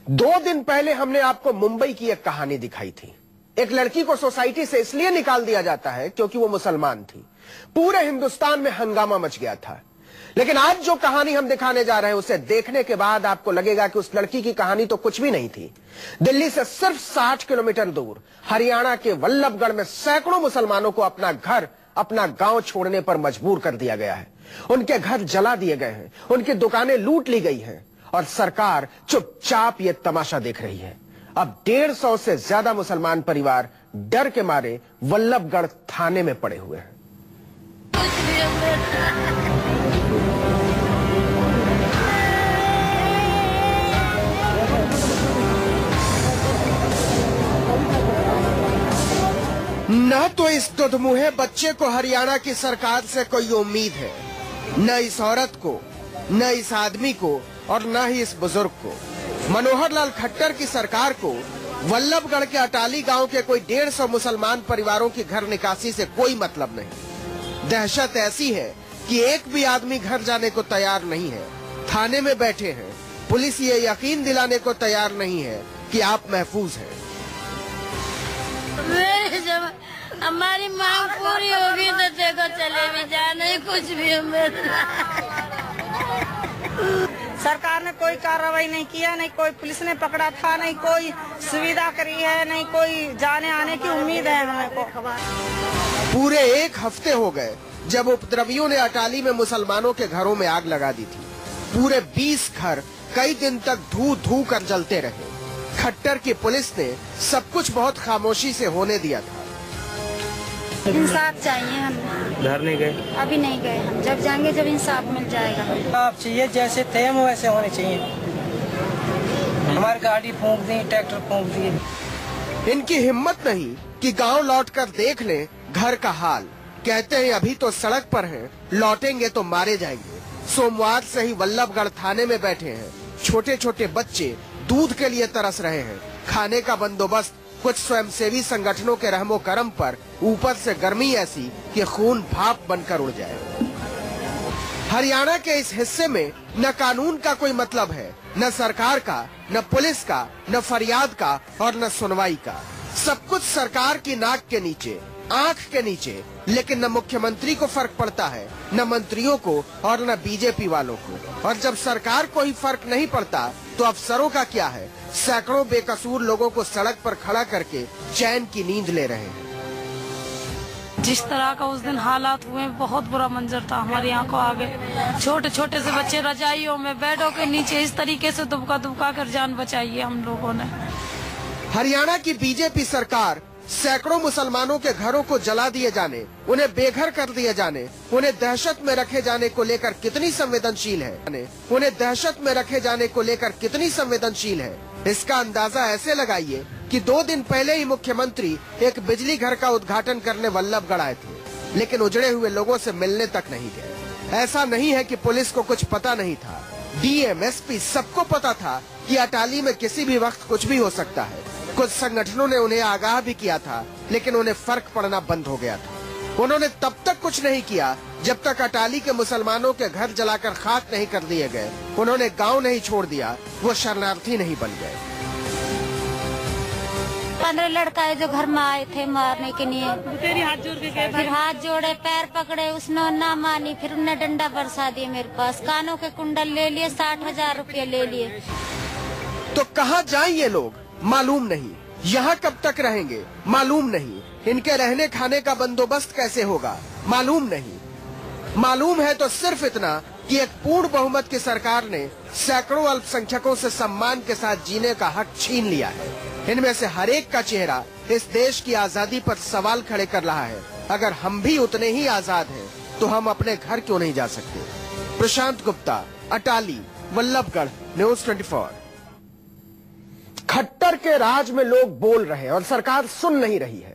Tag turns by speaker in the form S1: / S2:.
S1: 2 दिन पहले हमने आपको मुंबई की एक कहानी दिखाई थी। एक लड़की को सोसाइटी से इसलिए निकाल दिया जाता है क्योंकि वो मुसलमान थी। पूरे हिंदुस्तान में हंगामा मच गया था। लेकिन आज जो कहानी हम दिखाने जा रहे हैं उसे देखने के बाद आपको लगेगा कि उस लड़की की कहानी तो कुछ भी नहीं थी। दिल्ली से सिर्फ 60 किलोमीटर दूर हरियाणा के वल्लभगढ़ में सैकड़ों मुसलमानों को अपना घर, अपना गांव छोड़ने पर मजबूर कर दिया गया है। उनके घर जला दिए गए हैं, उनकी दुकानें लूट ली गई हैं और सरकार चुपचाप ये तमाशा देख रही है। अब 150 से ज्यादा मुसलमान परिवार डर के मारे वल्लभगढ़ थाने में पड़े हुए हैं। न तो इस दुधमुहे बच्चे को हरियाणा की सरकार से कोई उम्मीद है, न इस औरत को, न इस आदमी को और न ही इस बुजुर्ग को। मनोहर लाल खट्टर की सरकार को वल्लभगढ़ के अटाली गांव के कोई 150 मुसलमान परिवारों की घर निकासी से कोई मतलब नहीं। दहशत ऐसी है कि एक भी आदमी घर जाने को तैयार नहीं है। थाने में बैठे हैं, पुलिस ये यकीन दिलाने को तैयार नहीं है कि आप महफूज हैं।
S2: जब हमारी मांग पूरी होगी तो देखो चले भी जाने कुछ भी
S3: सरकार ने कोई कार्रवाई नहीं किया, नहीं कोई पुलिस ने पकड़ा था, नहीं कोई सुविधा करी है, नहीं कोई जाने आने की उम्मीद है हमें को।
S1: पूरे 1 हफ्ते हो गए जब उपद्रवियों ने अटाली में मुसलमानों के घरों में आग लगा दी थी। पूरे 20 घर कई दिन तक धू धू कर जलते रहे। खट्टर की पुलिस ने सब कुछ बहुत खामोशी से होने दिया था।
S4: इंसाफ चाहिए हमें।
S5: घर नहीं गए?
S4: अभी नहीं गए हम, जब जाएंगे जब इंसाफ मिल जाएगा।
S5: आप चाहिए जैसे थे हम वैसे होने चाहिए। हमारी गाड़ी फूंक दी, ट्रैक्टर फूंक दिए।
S1: इनकी हिम्मत नहीं कि गांव लौटकर देख लें घर का हाल। कहते हैं अभी तो सड़क पर हैं, लौटेंगे तो मारे जाएंगे। सोमवार से ही वल्लभगढ़ थाने में बैठे हैं। छोटे छोटे बच्चे दूध के लिए तरस रहे हैं। खाने का बंदोबस्त कुछ स्वयंसेवी संगठनों के रहमो करम पर, ऊपर से गर्मी ऐसी कि खून भाप बनकर उड़ जाए। हरियाणा के इस हिस्से में न कानून का कोई मतलब है, न सरकार का, न पुलिस का, न फरियाद का और न सुनवाई का। सब कुछ सरकार की नाक के नीचे, आंख के नीचे। लेकिन न मुख्यमंत्री को फर्क पड़ता है, न मंत्रियों को और न बीजेपी वालों को। और जब सरकार को ही फर्क नहीं पड़ता तो अफसरों का क्या है? सैकड़ों बेकसूर लोगों को सड़क पर खड़ा करके चैन की नींद ले रहे हैं।
S6: जिस तरह का उस दिन हालात हुए, बहुत बुरा मंजर था हमारी आंखों आगे। छोटे छोटे से बच्चे रजाइयों में, बेडों के नीचे इस तरीके से दुबका दुबका कर जान बचाई है हम लोगों ने।
S1: हरियाणा की बीजेपी सरकार सैकड़ों मुसलमानों के घरों को जला दिए जाने, उन्हें बेघर कर दिए जाने, उन्हें दहशत में रखे जाने को लेकर कितनी संवेदनशील है। उन्हें दहशत में रखे जाने को लेकर कितनी संवेदनशील है, इसका अंदाजा ऐसे लगाइए कि 2 दिन पहले ही मुख्यमंत्री एक बिजली घर का उद्घाटन करने वल्लभगढ़ आए थे, लेकिन उजड़े हुए लोगों से मिलने तक नहीं गए। ऐसा नहीं है कि पुलिस को कुछ पता नहीं था। डीएम, एसपी सबको पता था कि अटाली में किसी भी वक्त कुछ भी हो सकता है। कुछ संगठनों ने उन्हें आगाह भी किया था, लेकिन उन्हें फर्क पड़ना बंद हो गया था। उन्होंने तब तक कुछ नहीं किया जब तक अटाली के मुसलमानों के घर जलाकर खाक नहीं कर दिए गए। उन्होंने गांव नहीं छोड़ दिया, वो शरणार्थी नहीं बन गए।
S4: 15 लड़का है जो घर में आए थे मारने के लिए। फिर हाथ जोड़े, पैर पकड़े, उसने ना मानी। फिर उन्होंने डंडा बरसा दिया मेरे पास, कानों के कुंडल ले लिए, 60,000 रुपये ले लिए।
S1: तो कहाँ जाएं ये लोग मालूम नहीं, यहाँ कब तक रहेंगे मालूम नहीं, इनके रहने खाने का बंदोबस्त कैसे होगा मालूम नहीं। मालूम है तो सिर्फ इतना कि एक पूर्ण बहुमत की सरकार ने सैकड़ों अल्पसंख्यकों से सम्मान के साथ जीने का हक छीन लिया है। इनमें से हर एक का चेहरा इस देश की आजादी पर सवाल खड़े कर रहा है। अगर हम भी उतने ही आजाद हैं तो हम अपने घर क्यों नहीं जा सकते? प्रशांत गुप्ता, अटाली, वल्लभगढ़, न्यूज़ 24। खट्टर के राज में लोग बोल रहे हैं और सरकार सुन नहीं रही है।